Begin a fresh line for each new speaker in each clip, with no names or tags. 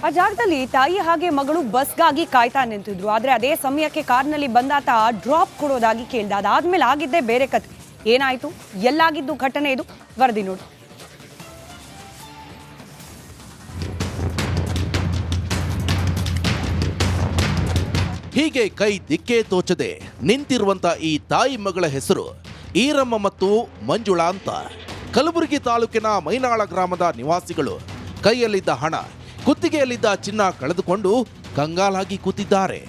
ಆ ಜಾಗದಲ್ಲಿ ತಾಯಿ ಹಾಗೆ ಮಗಳು ಬಸ್ಗಾಗಿ ಕಾಯ್ತಾ ನಿಂತಿದ್ರು. ಆದ್ರೆ ಅದೇ ಸಮಯಕ್ಕೆ ಕಾರ್ನಲ್ಲಿ ಬಂದಾತ ಡ್ರಾಪ್ ಕೊಡೋದಾಗಿ ಕೇಳ್ದ. ಅದಾದ್ಮೇಲೆ ಆಗಿದ್ದೇ ಬೇರೆ ಕಥೆ. ಏನಾಯ್ತು, ಎಲ್ಲಾಗಿದ್ದು ಘಟನೆ ಇದು, ವರದಿ ನೋಡಿ.
ಹೀಗೆ ಕೈ ದಿಕ್ಕೇ ತೋಚದೆ ನಿಂತಿರುವಂತ ಈ ತಾಯಿ ಮಗಳ ಹೆಸರು ಈರಮ್ಮ ಮತ್ತು ಮಂಜುಳಾ ಅಂತ. ಕಲಬುರಗಿ ತಾಲೂಕಿನ ಮೈನಾಳ ಗ್ರಾಮದ ನಿವಾಸಿಗಳು ಕೈಯಲ್ಲಿದ್ದ ಹಣ, ಕುತ್ತಿಗೆಯಲ್ಲಿದ್ದ ಚಿನ್ನ ಕಳೆದುಕೊಂಡು ಕಂಗಾಲಾಗಿ ಕೂತಿದ್ದಾರೆ.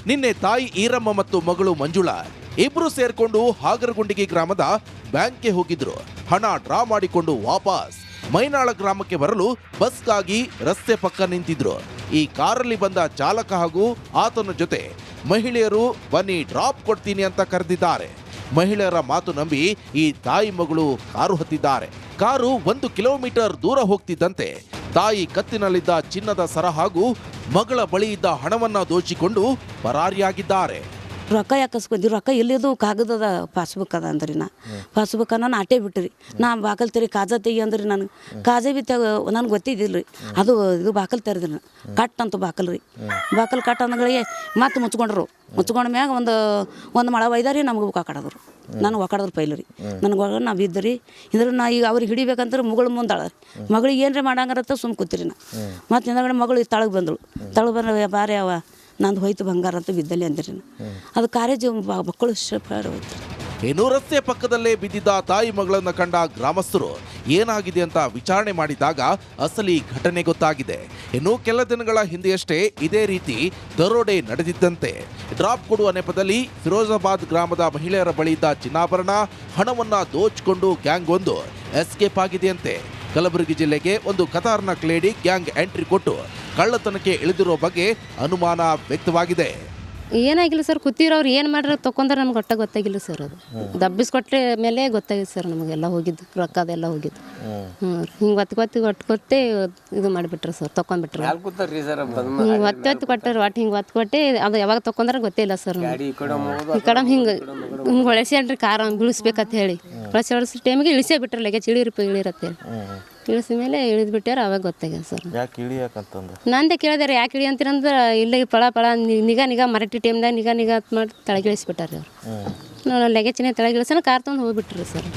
ನಿನ್ನೆ ತಾಯಿ ಈರಮ್ಮ ಮತ್ತು ಮಗಳು ಮಂಜುಳಾ ಇಬ್ರು ಸೇರ್ಕೊಂಡು ಹಾಗರಗುಂಡಿಗೆ ಗ್ರಾಮದ ಬ್ಯಾಂಕ್ಗೆ ಹೋಗಿದ್ರು. ಹಣ ಡ್ರಾ ಮಾಡಿಕೊಂಡು ವಾಪಸ್ ಮೈನಾಳ ಗ್ರಾಮಕ್ಕೆ ಬರಲು ಬಸ್ಗಾಗಿ ರಸ್ತೆ ಪಕ್ಕ ನಿಂತಿದ್ರು. ಈ ಕಾರಲ್ಲಿ ಬಂದ ಚಾಲಕ ಹಾಗೂ ಆತನ ಜೊತೆ ಮಹಿಳೆಯರು ಬನ್ನಿ ಡ್ರಾಪ್ ಕೊಡ್ತೀನಿ ಅಂತ ಕರೆದಿದ್ದಾರೆ. ಮಹಿಳೆಯರ ಮಾತು ನಂಬಿ ಈ ತಾಯಿ ಮಗಳು ಕಾರು ಹತ್ತಿದ್ದಾರೆ. ಕಾರು 1 ಕಿಲೋಮೀಟರ್ ದೂರ ಹೋಗ್ತಿದ್ದಂತೆ ತಾಯಿ ಕತ್ತಿನಲ್ಲಿದ್ದ ಚಿನ್ನದ ಸರ ಹಾಗೂ ಮಗಳ ಬಳಿ ಇದ್ದ ಹಣವನ್ನ ದೋಚಿಕೊಂಡು ಪರಾರಿಯಾಗಿದ್ದಾರೆ.
ರೊಕ್ಕ ಯಾಕಸ್ಕೊಂಡ್ರಿ, ರೊಕ್ಕ ಎಲ್ಲಿದು ಕಾಗದದ ಪಾಸ್ಬುಕ್ ಅದ ಅಂದ್ರಿ. ಪಾಸ್ಬುಕ್ ನಾನು ಆಟೆ ಬಿಟ್ಟಿರಿ. ನಾ ಬಾಕಲ್ ತೆರಿ ಕಾಜಾ ತೆಗಿ ಅಂದ್ರಿ. ನನಗೆ ಕಾಜಾ ಬಿ ನನಗೆ ಗೊತ್ತಿದ್ದಿಲ್ಲ ರೀ. ಅದು ಇದು ಬಾಕಲ್ ತೆರೆದ್ರಿ. ಕಟ್ ಅಂತ ಬಾಕಲ್ ರೀ. ಬಾಕಲ್ ಕಟ್ ಅಂದಗಳಿಗೆ ಮತ್ತೆ ಮುಚ್ಕೊಂಡ್ರು. ಮುಚ್ಕೊಂಡ ಮ್ಯಾಗ ಒಂದು ಮಳ ಒಯ್ದಾರಿ ನಮಗೆ ಒಕ್ಕಾಡದ್ರು. ನನಗೆ ಒಕ್ಕಾಡದ್ರು ಪೈಲ ರೀ. ನನಗೆ ಒಳಗೆ ನಾವು ಇದ್ದರಿ. ಇದ್ರೆ ನಾ ಈಗ ಅವ್ರಿಗೆ ಹಿಡಿಬೇಕಂದ್ರೆ ಮಗಳು ಮುಂದಾಳ ರೀ. ಮಗಳಿಗೆ ಏನ್ರಿ ಮಾಡಂಗಾರತ್ತ ಸುಮ್ಮ ಕೂತಿರಿ ನಾ. ಮತ್ತು ಹಿಂದಗಡೆ ಮಗಳು ತಳಗೆ ಬಂದಳು. ತಳಗೆ ಬಂದ್ರೆ ಬಾರಿ ಅವ ನಂದು ಹೋಯ್ತು ಬಂಗಾರ ಅಂತ ಬಿದ್ದಲ್ಲಿ ಅಂದ್ರಿ. ಅದು ಕಾಲೇಜು ಮಕ್ಕಳು ಹೋಯ್ತು.
ಇನ್ನು ರಸ್ತೆ ಪಕ್ಕದಲ್ಲೇ ಬಿದ್ದಿದ್ದ ತಾಯಿ ಮಗಳನ್ನ ಕಂಡ ಗ್ರಾಮಸ್ಥರು ಏನಾಗಿದೆ ಅಂತ ವಿಚಾರಣೆ ಮಾಡಿದಾಗ ಅಸಲಿ ಘಟನೆ ಗೊತ್ತಾಗಿದೆ. ಇನ್ನು ಕೆಲ ದಿನಗಳ ಹಿಂದೆಯಷ್ಟೇ ಇದೇ ರೀತಿ ದರೋಡೆ ನಡೆದಿದ್ದಂತೆ. ಡ್ರಾಪ್ ಕೊಡುವ ನೆಪದಲ್ಲಿ ಫಿರೋಜಾಬಾದ್ ಗ್ರಾಮದ ಮಹಿಳೆಯರ ಬಳಿ ಇದ್ದ ಚಿನ್ನಾಭರಣ, ಹಣವನ್ನ ದೋಚಿಕೊಂಡು ಗ್ಯಾಂಗ್ ಒಂದು ಎಸ್ಕೇಪ್ ಆಗಿದೆಯಂತೆ. ಕಲಬುರಗಿ ಜಿಲ್ಲೆಗೆ ಒಂದು ಖತರ್ನಾಕ್ ಲೇಡಿ ಗ್ಯಾಂಗ್ ಎಂಟ್ರಿ ಕೊಟ್ಟು ಕಳ್ಳತನಕ್ಕೆ ಇಳಿದಿರೋ ಬಗ್ಗೆ ಅನುಮಾನ ವ್ಯಕ್ತವಾಗಿದೆ.
ಏನಾಗಿಲ್ಲ ಸರ್, ಕೂತಿರೋರು ಏನು ಮಾಡ್ರೆ ತೊಗೊಂಡ್ರೆ ನಮ್ಗೆ ಒಟ್ಟ ಗೊತ್ತಾಗಿಲ್ಲ ಸರ್. ಅದು ದಬ್ಬಿಸ್ಕೊಟ್ರೆ ಮೇಲೆ ಗೊತ್ತಾಗಿತ್ತು ಸರ್ ನಮಗೆಲ್ಲ ಹೋಗಿದ್ದು, ರೊಕ್ಕ ಅದೆಲ್ಲ ಹೋಗಿದ್ದು. ಹಿಂಗೆ ಇದು ಮಾಡಿಬಿಟ್ರು ಸರ್, ತೊಗೊಂಡ್ಬಿಟ್ರು. ಒತ್ತಿ ಕೊಟ್ಟರು ಒಟ್ಟು ಹಿಂಗೆ ಕೊಟ್ಟೆ. ಅದು ಯಾವಾಗ ತೊಗೊಂಡ್ರೆ ಗೊತ್ತೇ ಇಲ್ಲ ಸರ್. ಈ ಕಡೆ ಹಿಂಗೆ ಹೊಳಸ್ಯಾಡ್ರಿ ಕಾರ್ ಬೀಳಿಸ್ಬೇಕಂತ ಹೇಳಿ ಹೊಳಸಿ ಟೈಮಿಗೆ ಇಳಿಸೇ ಬಿಟ್ರೆ ಲಗೇಜ್ ಇಳಿರತ್ತೆ. ಇಳಿಸಿದ ಮೇಲೆ ಇಳಿದ್ಬಿಟ್ಟಾರ. ಅವಾಗ ಗೊತ್ತಾಗ್ಯದ ಸರ್. ನಂದೇ ಕೇಳಿದಾರೆ ಯಾಕೆ ಇಳಿ ಅಂತೀರಂದ್ರೆ ಇಲ್ಲ ಪಳ ನಿಗಾ ಮರಾಠಿ ಟೈಮ್ದಾಗ ನಿಗಾ ಅಂತ ಮಾಡಿ ತಳಗಿಳಿಸ್ಬಿಟ್ಟಾರೆ ಅವ್ರು. ಲಗೇಜಿನ ತಳಗಿಳಿಸೋಣ ಕಾರ್ ತೊಗೊಂಡು ಹೋಗ್ಬಿಟ್ರಿ ಸರ್.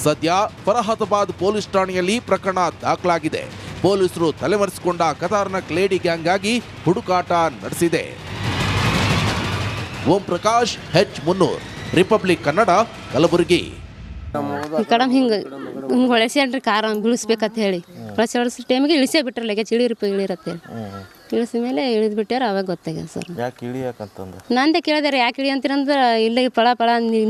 ಸದ್ಯ ಫರಹಾದಾಬಾದ್ ಪೊಲೀಸ್ ಠಾಣೆಯಲ್ಲಿ ಪ್ರಕರಣ ದಾಖಲಾಗಿದೆ. ಪೊಲೀಸರು ತಲೆಮರೆಸಿಕೊಂಡ ಖತರ್ನಾಕ್ ಲೇಡಿ ಗ್ಯಾಂಗ್ ಆಗಿ ಹುಡುಕಾಟ ನಡೆಸಿದೆ. Om Prakash, H300, republic Kannada, Kalaburagi.
ಈ ಕಡೆ ಹಿಂಗೆ ಹೊಳಸ್ಯಾಡ್ರಿ ಕಾರ್ ಬೀಳಿಸ್ಬೇಕಂತ ಹೇಳಿ ಹೊಳಸಿ ಟೈಮಿಗೆ ಇಳಿಸೇ ಬಿಟ್ರೆ ಲಗೇಜ್ ಇಳಿರತ್ತೆ. ಇಳಿಸಿದ ಮೇಲೆ ಇಳಿದ್ಬಿಟ್ಟಾರ. ಅವಾಗ ಗೊತ್ತಾಗ್ಯದ ಸರ್. ನಂದೇ ಕೇಳಿದಾರೆ ಯಾಕೆ ಇಳಿ ಅಂತೀರಂದ್ರೆ ಇಲ್ಲ ಪಳ ನಿಗಾ